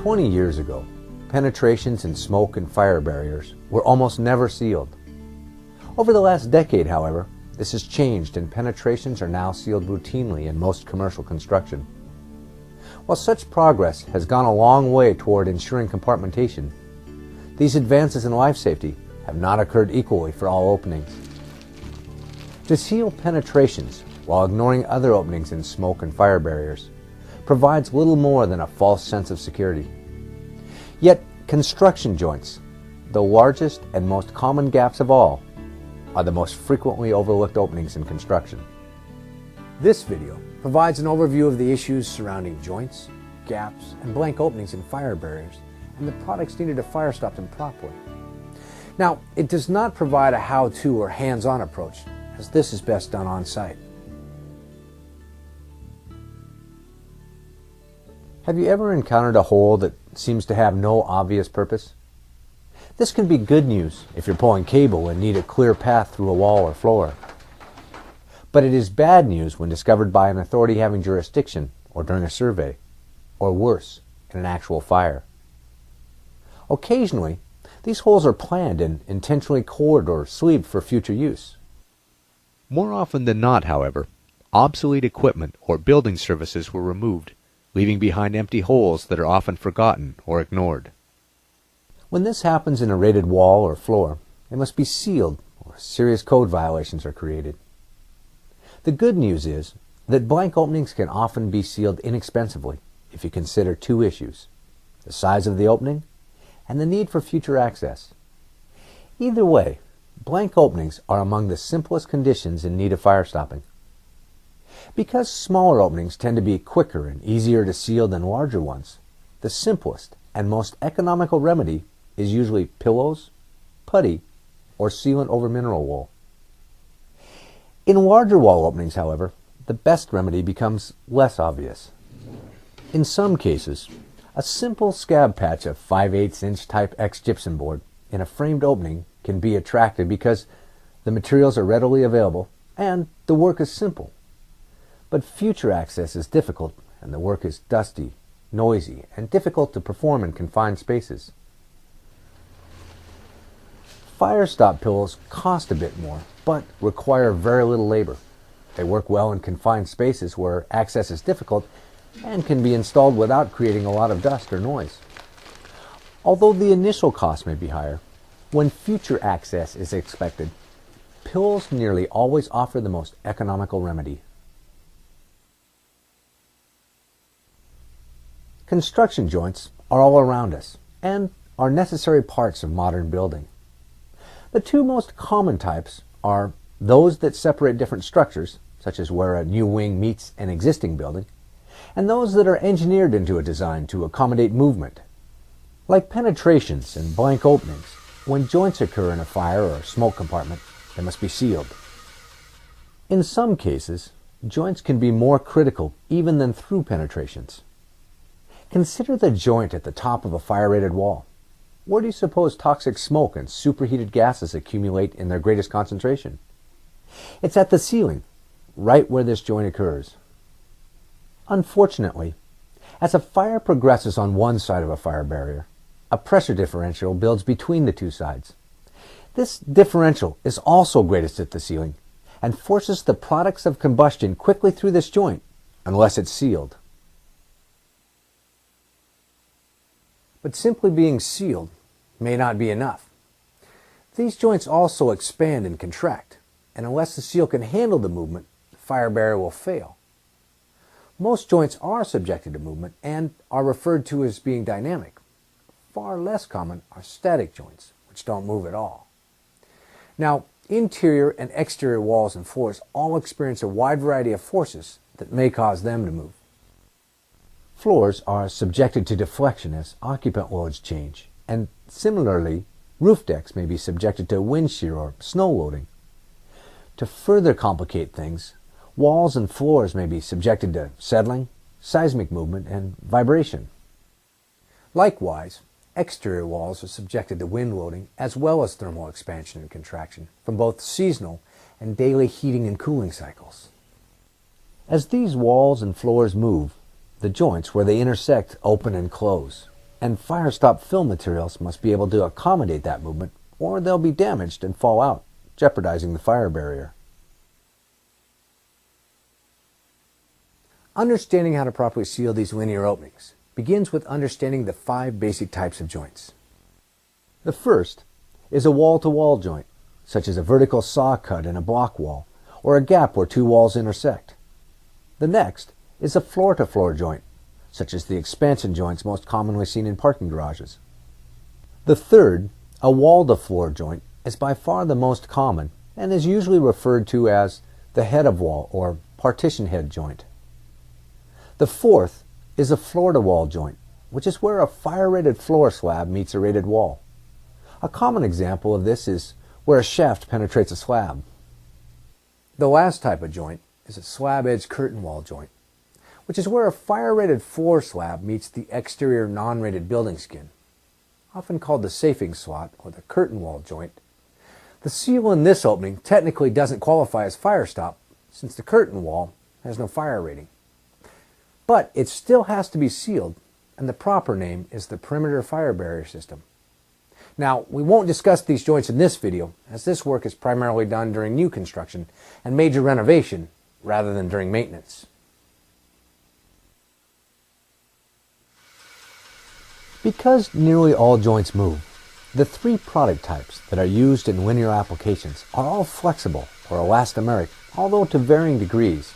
20 years ago, penetrations in smoke and fire barriers were almost never sealed. Over the last decade, however, this has changed and penetrations are now sealed routinely in most commercial construction. While such progress has gone a long way toward ensuring compartmentation, these advances in life safety have not occurred equally for all openings. To seal penetrations while ignoring other openings in smoke and fire barriers provides little more than a false sense of security. Yet, construction joints, the largest and most common gaps of all, are the most frequently overlooked openings in construction. This video provides an overview of the issues surrounding joints, gaps, and blank openings in fire barriers and the products needed to fire stop them properly. Now, it does not provide a how-to or hands-on approach, as this is best done on-site. Have you ever encountered a hole that seems to have no obvious purpose? This can be good news if you're pulling cable and need a clear path through a wall or floor. But it is bad news when discovered by an authority having jurisdiction or during a survey, or worse, in an actual fire. Occasionally, these holes are planned and intentionally cored or sleeved for future use. More often than not, however, obsolete equipment or building services were removed, leaving behind empty holes that are often forgotten or ignored. When this happens in a rated wall or floor, it must be sealed or serious code violations are created. The good news is that blank openings can often be sealed inexpensively if you consider two issues: the size of the opening and the need for future access. Either way, blank openings are among the simplest conditions in need of fire stopping. Because smaller openings tend to be quicker and easier to seal than larger ones, the simplest and most economical remedy is usually pillows, putty, or sealant over mineral wool. In larger wall openings, however, the best remedy becomes less obvious. In some cases, a simple scab patch of 5/8 inch type X gypsum board in a framed opening can be attractive because the materials are readily available and the work is simple. But future access is difficult and the work is dusty, noisy, and difficult to perform in confined spaces. Fire stop pillows cost a bit more, but require very little labor. They work well in confined spaces where access is difficult and can be installed without creating a lot of dust or noise. Although the initial cost may be higher, when future access is expected, pillows nearly always offer the most economical remedy. Construction joints are all around us and are necessary parts of modern building. The two most common types are those that separate different structures, such as where a new wing meets an existing building, and those that are engineered into a design to accommodate movement. Like penetrations and blank openings, when joints occur in a fire or smoke compartment, they must be sealed. In some cases, joints can be more critical even than through penetrations. Consider the joint at the top of a fire-rated wall. Where do you suppose toxic smoke and superheated gases accumulate in their greatest concentration? It's at the ceiling, right where this joint occurs. Unfortunately, as a fire progresses on one side of a fire barrier, a pressure differential builds between the two sides. This differential is also greatest at the ceiling and forces the products of combustion quickly through this joint unless it's sealed. But simply being sealed may not be enough. These joints also expand and contract, and unless the seal can handle the movement, the fire barrier will fail. Most joints are subjected to movement and are referred to as being dynamic. Far less common are static joints, which don't move at all. Now, interior and exterior walls and floors all experience a wide variety of forces that may cause them to move. Floors are subjected to deflection as occupant loads change, and similarly, roof decks may be subjected to wind shear or snow loading. To further complicate things, walls and floors may be subjected to settling, seismic movement, and vibration. Likewise, exterior walls are subjected to wind loading as well as thermal expansion and contraction from both seasonal and daily heating and cooling cycles. As these walls and floors move, the joints where they intersect open and close, and fire-stop fill materials must be able to accommodate that movement, or they'll be damaged and fall out, jeopardizing the fire barrier. Understanding how to properly seal these linear openings begins with understanding the 5 basic types of joints. The first is a wall-to-wall joint, such as a vertical saw cut in a block wall, or a gap where 2 walls intersect. The next is a floor-to-floor joint, such as the expansion joints most commonly seen in parking garages. The third, a wall-to-floor joint, is by far the most common and is usually referred to as the head-of-wall or partition head joint. The fourth is a floor-to-wall joint, which is where a fire-rated floor slab meets a rated wall. A common example of this is where a shaft penetrates a slab. The last type of joint is a slab-edge curtain wall joint, which is where a fire-rated floor slab meets the exterior non-rated building skin, often called the safing slot or the curtain wall joint. The seal in this opening technically doesn't qualify as fire stop since the curtain wall has no fire rating. But it still has to be sealed, and the proper name is the perimeter fire barrier system. Now, we won't discuss these joints in this video, as this work is primarily done during new construction and major renovation rather than during maintenance. Because nearly all joints move, the 3 product types that are used in linear applications are all flexible or elastomeric, although to varying degrees.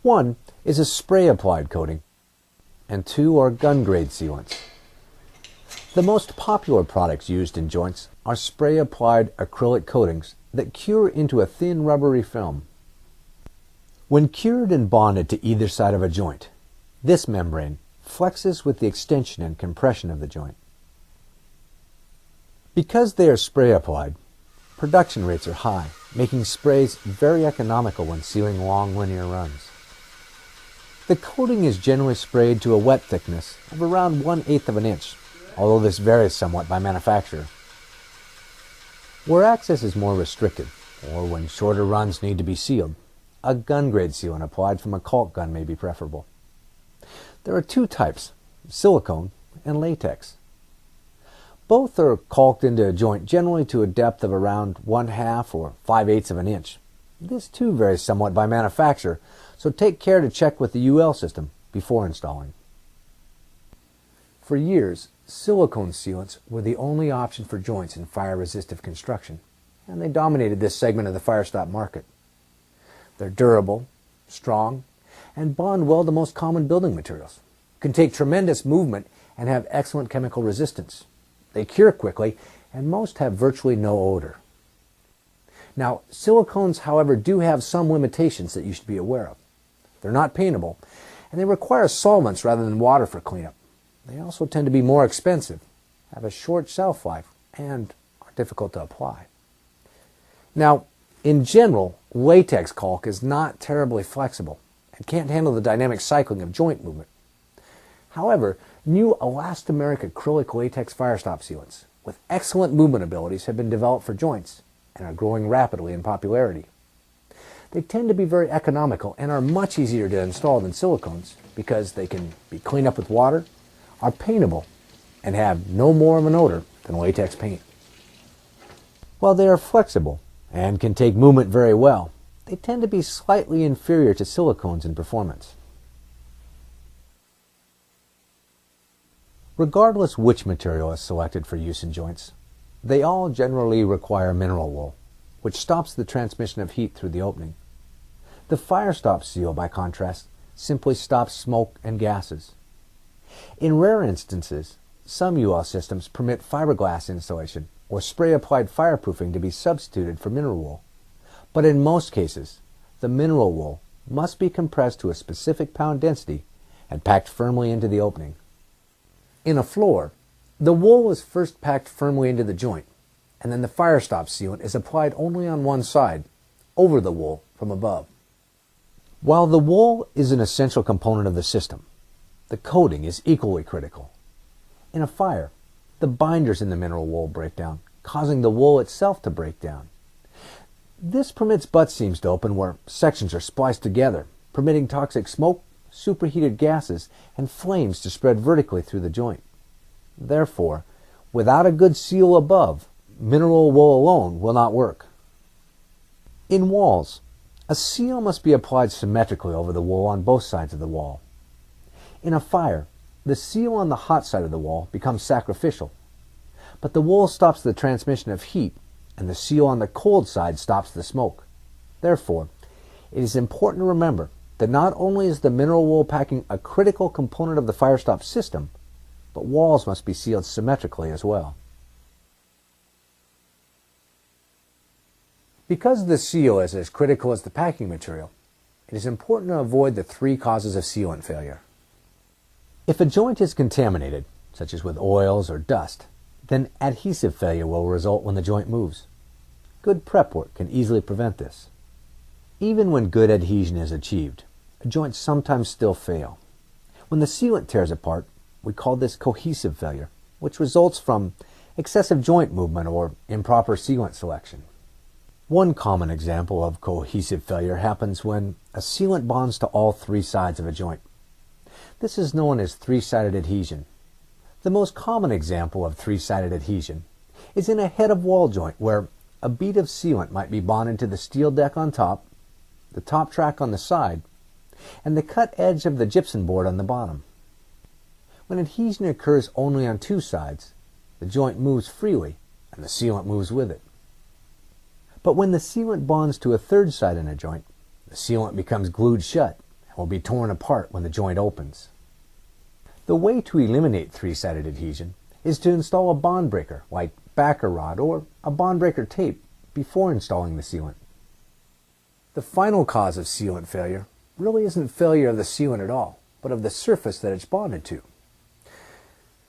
One is a spray-applied coating, and 2 are gun-grade sealants. The most popular products used in joints are spray-applied acrylic coatings that cure into a thin rubbery film. When cured and bonded to either side of a joint, this membrane flexes with the extension and compression of the joint. Because they are spray-applied, production rates are high, making sprays very economical when sealing long linear runs. The coating is generally sprayed to a wet thickness of around 1/8 of an inch, although this varies somewhat by manufacturer. Where access is more restricted, or when shorter runs need to be sealed, a gun-grade sealant applied from a caulk gun may be preferable. There are 2 types, silicone and latex. Both are caulked into a joint generally to a depth of around 1/2 or 5/8 of an inch. This too varies somewhat by manufacturer, so take care to check with the UL system before installing. For years, silicone sealants were the only option for joints in fire-resistive construction, and they dominated this segment of the fire stop market. They're durable, strong, and bond well to most common building materials, can take tremendous movement, and have excellent chemical resistance. They cure quickly, and most have virtually no odor. Now, silicones, however, do have some limitations that you should be aware of. They're not paintable, and they require solvents rather than water for cleanup. They also tend to be more expensive, have a short shelf life, and are difficult to apply. Now, in general, latex caulk is not terribly flexible and can't handle the dynamic cycling of joint movement. However, new elastomeric acrylic latex fire stop sealants with excellent movement abilities have been developed for joints and are growing rapidly in popularity. They tend to be very economical and are much easier to install than silicones because they can be cleaned up with water, are paintable, and have no more of an odor than latex paint. While they are flexible and can take movement very well, they tend to be slightly inferior to silicones in performance. Regardless which material is selected for use in joints, they all generally require mineral wool, which stops the transmission of heat through the opening. The fire stop seal, by contrast, simply stops smoke and gases. In rare instances, some UL systems permit fiberglass insulation or spray-applied fireproofing to be substituted for mineral wool. But in most cases, the mineral wool must be compressed to a specific pound density and packed firmly into the opening. In a floor, the wool is first packed firmly into the joint, and then the fire stop sealant is applied only on one side, over the wool from above. While the wool is an essential component of the system, the coating is equally critical. In a fire, the binders in the mineral wool break down, causing the wool itself to break down. This permits butt seams to open where sections are spliced together, permitting toxic smoke, superheated gases, and flames to spread vertically through the joint. Therefore, without a good seal above, mineral wool alone will not work. In walls, a seal must be applied symmetrically over the wool on both sides of the wall. In a fire, the seal on the hot side of the wall becomes sacrificial, but the wool stops the transmission of heat, and the seal on the cold side stops the smoke. Therefore, it is important to remember that not only is the mineral wool packing a critical component of the fire stop system, but walls must be sealed symmetrically as well. Because the seal is as critical as the packing material, it is important to avoid the three causes of sealant failure. If a joint is contaminated, such as with oils or dust, then adhesive failure will result when the joint moves. Good prep work can easily prevent this. Even when good adhesion is achieved, joints sometimes still fail. When the sealant tears apart, we call this cohesive failure, which results from excessive joint movement or improper sealant selection. One common example of cohesive failure happens when a sealant bonds to all three sides of a joint. This is known as three-sided adhesion. The most common example of three-sided adhesion is in a head-of-wall joint where a bead of sealant might be bonded to the steel deck on top, the top track on the side, and the cut edge of the gypsum board on the bottom. When adhesion occurs only on two sides, the joint moves freely and the sealant moves with it. But when the sealant bonds to a third side in a joint, the sealant becomes glued shut and will be torn apart when the joint opens. The way to eliminate three-sided adhesion is to install a bond breaker like backer rod or a bond breaker tape before installing the sealant. The final cause of sealant failure really isn't failure of the sealant at all, but of the surface that it's bonded to.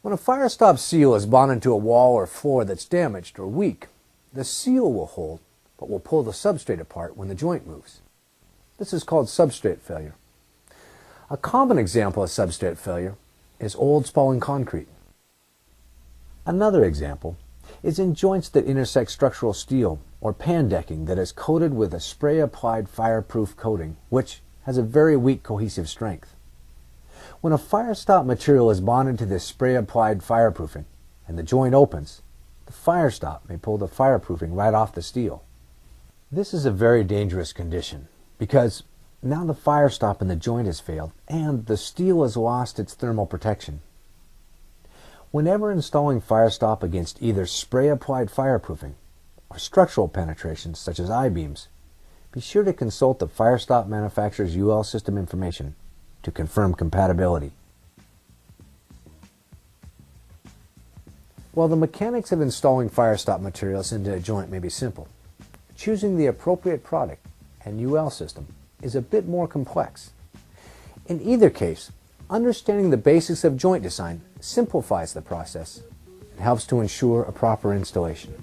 When a fire stop seal is bonded to a wall or floor that's damaged or weak, the seal will hold, but will pull the substrate apart when the joint moves. This is called substrate failure. A common example of substrate failure is old spalling concrete. Another example is in joints that intersect structural steel or pan decking that is coated with a spray-applied fireproof coating, which has a very weak cohesive strength. When a fire stop material is bonded to this spray-applied fireproofing and the joint opens, the fire stop may pull the fireproofing right off the steel. This is a very dangerous condition because now the fire stop in the joint has failed and the steel has lost its thermal protection. Whenever installing fire stop against either spray-applied fireproofing or structural penetrations such as I-beams, be sure to consult the fire stop manufacturer's UL system information to confirm compatibility. While the mechanics of installing fire stop materials into a joint may be simple, choosing the appropriate product and UL system is a bit more complex. In either case, understanding the basics of joint design simplifies the process and helps to ensure a proper installation.